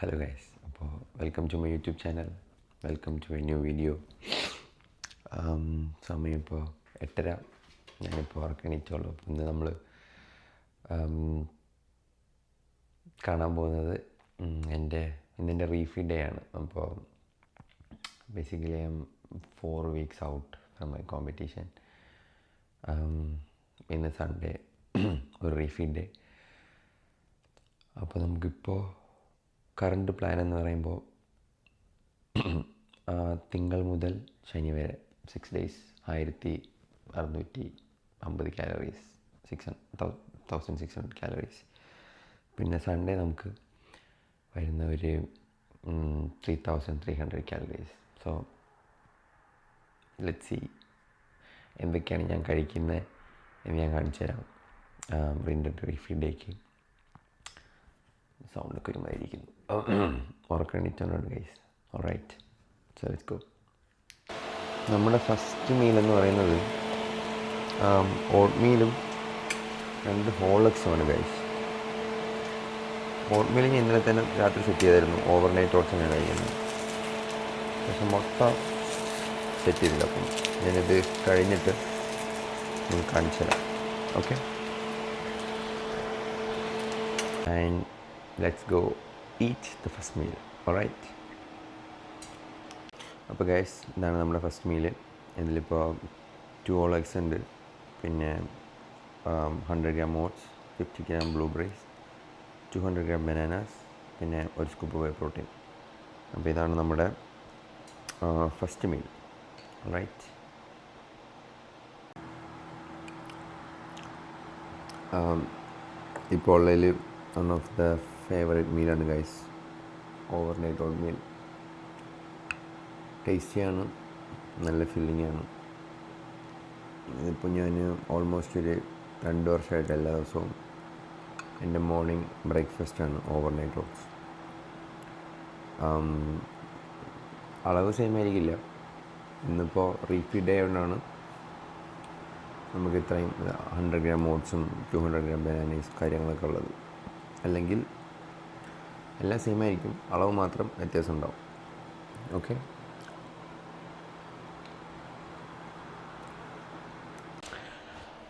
Hello guys, അപ്പോൾ welcome to my YouTube channel, welcome to a new video. സമയം ഇപ്പോൾ 8:30. ഞാനിപ്പോൾ ഉറക്കണിച്ചുള്ളൂ. അപ്പോൾ ഇന്ന് നമ്മൾ കാണാൻ പോകുന്നത് ഇന്നെൻ്റെ റീഫീഡ് ഡേ ആണ്. അപ്പോൾ basically I M 4 weeks out from my competition. ഇന്ന് സൺഡേ ഒരു റീഫീഡ് ഡേ. അപ്പോൾ നമുക്കിപ്പോൾ കറണ്ട് പ്ലാൻ എന്ന് പറയുമ്പോൾ തിങ്കൾ മുതൽ ശനി വരെ 6 days 1650 കാലറീസ്, 1600 കാലറീസ്. പിന്നെ സൺഡേ നമുക്ക് വരുന്ന ഒരു 3300 കാലറീസ്. സോ ലെറ്റ്സ് സീ എന്തൊക്കെയാണ് ഞാൻ കഴിക്കുന്നത് എന്ന് ഞാൻ കാണിച്ചു തരാം. റീഫീഡ് ഡേക്ക് സൗണ്ടൊക്കെ ഒരുമായിരിക്കുന്നു. ഉറക്കണിച്ചുണ്ട് guys. Alright, so let's go. നമ്മുടെ ഫസ്റ്റ് മീൽ എന്ന് പറയുന്നത് ഓട്ട് മീലും 2 ഹോർലിക്സുമാണ് ഗൈസ്. ഓട്ട് മീൽ ഞാൻ ഇന്നലെ തന്നെ രാത്രി സെറ്റ് ചെയ്തായിരുന്നു. ഓവർനൈറ്റ് ഓട്സ് ഞാൻ കഴിക്കുന്നത്, പക്ഷെ മുട്ട സെറ്റ് ചെയ്തില്ല. അപ്പം ഞാനിത് കഴിഞ്ഞിട്ട് നിങ്ങൾക്ക് കാണിച്ചു തരാം. Okay, and let's go eat the first meal. Alright. അപ്പോൾ ഗൈസ്, ഇതാണ് നമ്മുടെ ഫസ്റ്റ് മീല്. ഇതിലിപ്പോൾ 2 whole eggs ഉണ്ട്, പിന്നെ 100 gram oats, 50 gram blueberries, 200 gram bananas, പിന്നെ 1 scoop whey protein. അപ്പോൾ ഇതാണ് നമ്മുടെ ഫസ്റ്റ് മീൽ. റൈറ്റ്. ഇപ്പോൾ ഉള്ളതിൽ വൺ ഓഫ് ദ ഫേവറേറ്റ് മീലാണ് ഗൈസ്, ഓവർനൈറ്റ് ഓട്ട് മീൽ. ടേസ്റ്റിയാണ്, നല്ല ഫില്ലിംഗ് ആണ്. ഇതിപ്പോൾ ഞാൻ ഓൾമോസ്റ്റ് ഒരു 2 വർഷമായിട്ട് എല്ലാ ദിവസവും എൻ്റെ മോർണിംഗ് ബ്രേക്ക്ഫാസ്റ്റാണ് ഓവർനൈറ്റ് ഓട്സ്. അളവ് സെയിം ആയിരിക്കില്ല. ഇന്നിപ്പോൾ റീഫീഡ് ആയതുകൊണ്ടാണ് നമുക്ക് ഇത്രയും 100 gram ഓട്സും 200 gram ബനാനീസ് കാര്യങ്ങളൊക്കെ ഉള്ളത്. അല്ലെങ്കിൽ എല്ലാം സെയിം ആയിരിക്കും, അളവ് മാത്രം വ്യത്യാസം ഉണ്ടാവും. ഓക്കെ,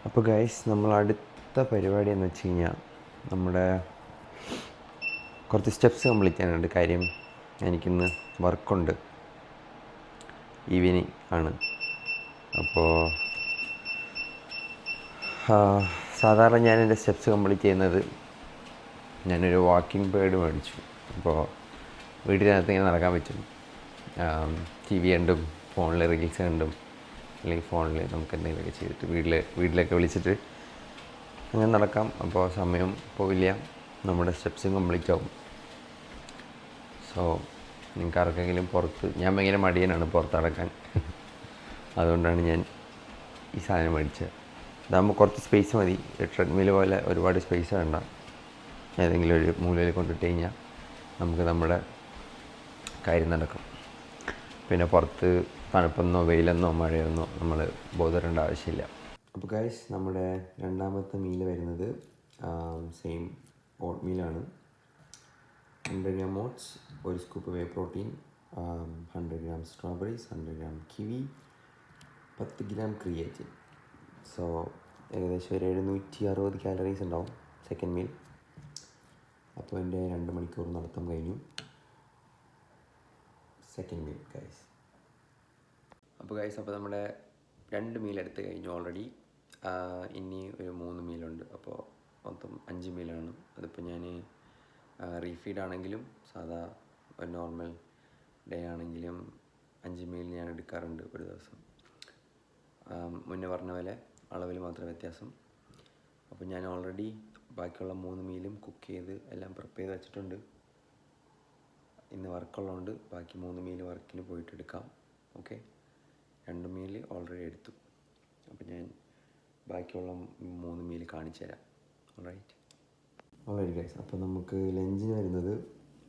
അപ്പോൾ ഗൈസ്, നമ്മൾ അടുത്ത പരിപാടി എന്ന് വെച്ച് കഴിഞ്ഞാൽ നമ്മുടെ കുറച്ച് സ്റ്റെപ്സ് കംപ്ലീറ്റ് ചെയ്യാനുണ്ട്. കാര്യം എനിക്കിന്ന് വർക്കുണ്ട്, ഈവനിങ് ആണ്. അപ്പോൾ സാധാരണ ഞാൻ എൻ്റെ സ്റ്റെപ്സ് കംപ്ലീറ്റ് ചെയ്യുന്നത്, ഞാനൊരു വാക്കിംഗ് പേഡ് മേടിച്ചു. അപ്പോൾ വീട്ടിനകത്ത് ഇങ്ങനെ നടക്കാൻ പറ്റും. TV കണ്ടും ഫോണിൽ റീൽസ് കണ്ടും, അല്ലെങ്കിൽ ഫോണിൽ നമുക്ക് എന്തെങ്കിലുമൊക്കെ ചെയ്തിട്ട് വീട്ടിലൊക്കെ വിളിച്ചിട്ട് അങ്ങനെ നടക്കാം. അപ്പോൾ സമയം പോവില്ല, നമ്മുടെ സ്റ്റെപ്സും കംപ്ലീറ്റ് ആവും. സോ നിങ്ങൾക്ക് ആർക്കെങ്കിലും ഞാൻ ഭയങ്കര മടിയനാണ് പുറത്ത് നടക്കാൻ. അതുകൊണ്ടാണ് ഞാൻ ഈ സാധനം മേടിച്ചത്. ഇതാകുമ്പോൾ കുറച്ച് സ്പേസ് മതി. ട്രെഡ്മിൽ പോലെ ഒരുപാട് സ്പേസ് വേണ്ട. ഏതെങ്കിലും ഒരു മൂലയിൽ കൊണ്ടിട്ട് കഴിഞ്ഞാൽ നമുക്ക് നമ്മുടെ കാര്യം നടക്കും. പിന്നെ പുറത്ത് തണുപ്പെന്നോ വെയിലെന്നോ മഴയെന്നോ നമ്മൾ ബോധപ്പെടേണ്ട ആവശ്യമില്ല. അപ്പോൾ ഗൈസ്, നമ്മുടെ രണ്ടാമത്തെ മീൽ വരുന്നത് സെയിം ഓട്ട് മീലാണ്. 100 gram oats, 1 scoop whey protein, 100 gram strawberries, 100 gram kiwi, 10 gram creatine. So ഏകദേശം ഒരു 760 കാലറീസ് ഉണ്ടാവും സെക്കൻഡ് മീൽ. അപ്പോൾ എൻ്റെ 2 മണിക്കൂർ നടത്തം കഴിഞ്ഞു. Second meal guys. അപ്പോൾ നമ്മുടെ 2 മീൽ എടുത്ത് കഴിഞ്ഞു ഓൾറെഡി. ഇനി ഒരു 3 മീലുണ്ട്. അപ്പോൾ മൊത്തം 5 മീലാണ്. അതിപ്പോൾ ഞാൻ റീഫീഡ് ആണെങ്കിലും സാധാ ഒരു നോർമൽ ഡേ ആണെങ്കിലും 5 മീൽ ഞാൻ എടുക്കാറുണ്ട് ഒരു ദിവസം. മുന്നേ പറഞ്ഞ പോലെ അളവിൽ മാത്രം വ്യത്യാസം. അപ്പോൾ ഞാൻ ഓൾറെഡി ബാക്കിയുള്ള 3 മീലും കുക്ക് ചെയ്ത് എല്ലാം പ്രിപ്പയർ ചെയ്ത് വെച്ചിട്ടുണ്ട്. ഇന്ന് വർക്കുള്ളതുകൊണ്ട് ബാക്കി 3 മീൽ വർക്കിന് പോയിട്ട് എടുക്കാം. ഓക്കെ, 2 മീൽ ഓൾറെഡി എടുത്തു. അപ്പോൾ ഞാൻ ബാക്കിയുള്ള 3 മീൽ കാണിച്ചു തരാം. ഓൾറൈറ്റ് ഗൈസ്, അപ്പോൾ നമുക്ക് ലഞ്ചിന് വരുന്നത്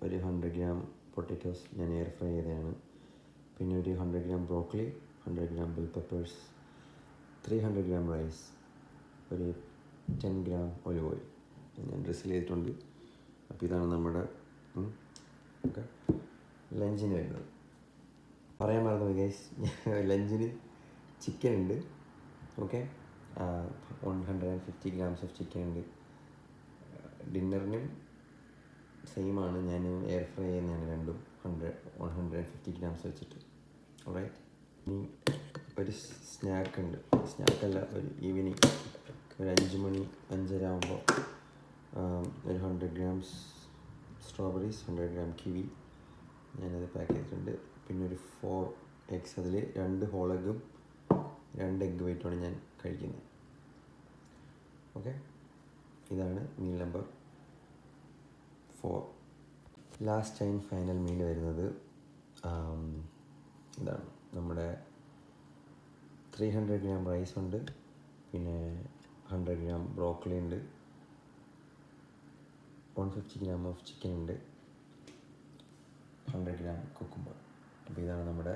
ഒരു 100 gram പൊട്ടറ്റോസ് ഞാൻ എയർ ഫ്രൈ ചെയ്തതാണ്. പിന്നെ ഒരു 100 gram broccoli, 100 gram bell peppers, 300 gram rice, ഒരു 10 gram ഒലിവ് ഓയിൽ ഞാൻ ഡ്രിസിൽ ചെയ്തിട്ടുണ്ട്. അപ്പോൾ ഇതാണ് നമ്മുടെ ഓക്കെ. ലഞ്ചിന് വരുന്നത് പറയാൻ മറന്നു ഗൈസ്, ലഞ്ചിന് ചിക്കൻ ഉണ്ട്. ഓക്കെ, 150 grams ഓഫ് ചിക്കൻ ഉണ്ട്. ഡിന്നറിനും സെയിമാണ്, ഞാൻ എയർ ഫ്രൈ ചെയ്യുന്നതാണ് രണ്ടും, 150 grams വെച്ചിട്ട്. ഓൾറൈറ്റ്. ഇനി ഒരു സ്നാക്ക് ഉണ്ട്, സ്നാക്കല്ല, ഒരു ഈവനിങ് ഒരു 5 മണി 5:30 ആകുമ്പോൾ ഒരു 100 grams സ്ട്രോബെറീസ്, 100 gram കിവി ഞാനത് പാക്ക് ചെയ്തിട്ടുണ്ട്. പിന്നെ ഒരു 4 eggs, അതിൽ 2 ഹോൾ എഗ്ഗും 2 എഗ്ഗ് വൈറ്റുമാണ് ഞാൻ കഴിക്കുന്നത്. ഓക്കെ, ഇതാണ് meal number 4. Last and final meal വരുന്നത് ഇതാണ്. നമ്മുടെ 300 gram റൈസ് ഉണ്ട്, പിന്നെ 100 gram ബ്രോക്കലി ഉണ്ട്, 150 gram ഓഫ് ചിക്കൻ ഉണ്ട്, 100 gram കുക്കുംബർ. അപ്പോൾ ഇതാണ് നമ്മുടെ,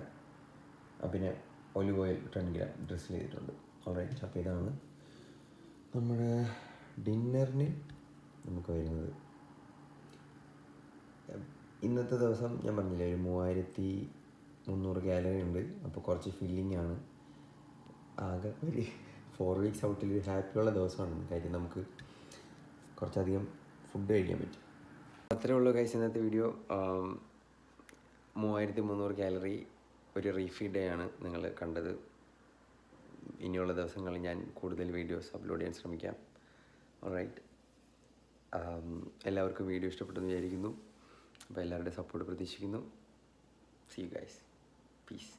പിന്നെ ഒലിവ് ഓയിൽ 10 gram ഡ്രിസിൽ ചെയ്തിട്ടുണ്ട്. ഓൾറൈറ്റ്. അപ്പോൾ ഇതാണ് നമ്മുടെ ഡിന്നറിന് നമുക്ക് വരുന്നത്. ഇന്നത്തെ ദിവസം ഞാൻ പറഞ്ഞില്ലേ, ഒരു 3300 കാലറി ഉണ്ട്. അപ്പോൾ കുറച്ച് ഫില്ലിംഗ് ആണ്. ആകെ ഒരു 4 weeks ഔട്ടിൽ ഒരു ഹാപ്പിയുള്ള ദിവസമാണ്. കാര്യം നമുക്ക് കുറച്ചധികം ഫുഡ് കഴിക്കാൻ പറ്റും. അത്രേ ഉള്ളൂ ഗൈസ് ഇന്നത്തെ വീഡിയോ. 3300 കാലറി ഒരു റീഫീഡ് ഡേ ആണ് നിങ്ങൾ കണ്ടത്. ഇനിയുള്ള ദിവസങ്ങളിൽ ഞാൻ കൂടുതൽ വീഡിയോസ് അപ്ലോഡ് ചെയ്യാൻ ശ്രമിക്കാം. ഓൾറൈറ്റ്. എല്ലാവർക്കും വീഡിയോ ഇഷ്ടപ്പെട്ടെന്ന് വിചാരിക്കുന്നു. അപ്പോൾ എല്ലാവരുടെയും സപ്പോർട്ട് പ്രതീക്ഷിക്കുന്നു. See you guys. പീസ്.